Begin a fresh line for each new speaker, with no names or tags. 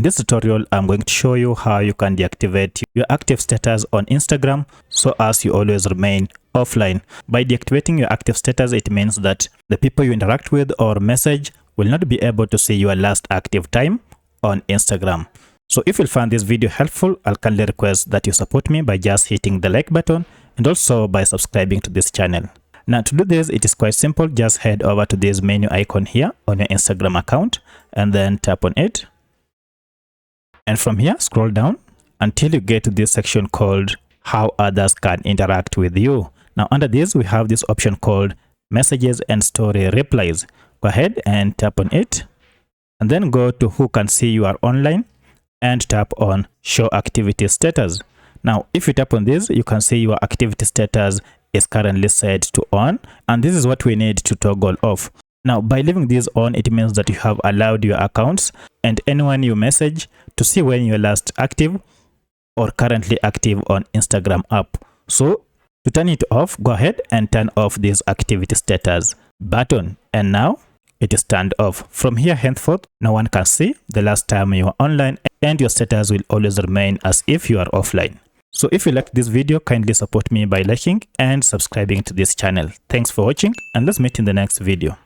this tutorial, I'm going to show you how you can deactivate your active status on Instagram so as you always remain offline. By deactivating your active status, it means that the people you interact with or message will not be able to see your last active time on Instagram. So if you find this video helpful, I'll kindly request that you support me by just hitting the like button and also by subscribing to this channel. Now to do this, it is quite simple. Just head over to this menu icon here on your Instagram account and then tap on it. And from here, scroll down until you get to this section called How Others Can Interact with You. Now under this, we have this option called Messages and Story Replies. Go ahead and tap on it and then go to Who Can See You Are Online and tap on Show Activity Status. Now, if you tap on this, you can see your activity status is currently set to on, and this is what we need to toggle off. Now, by leaving this on, it means that you have allowed your accounts and anyone you message to see when you're last active or currently active on Instagram app. So to turn it off, go ahead and turn off this activity status button. And now it is turned off. From here henceforth, no one can see the last time you were online and your status will always remain as if you are offline. So if you liked this video, kindly support me by liking and subscribing to this channel. Thanks for watching and let's meet in the next video.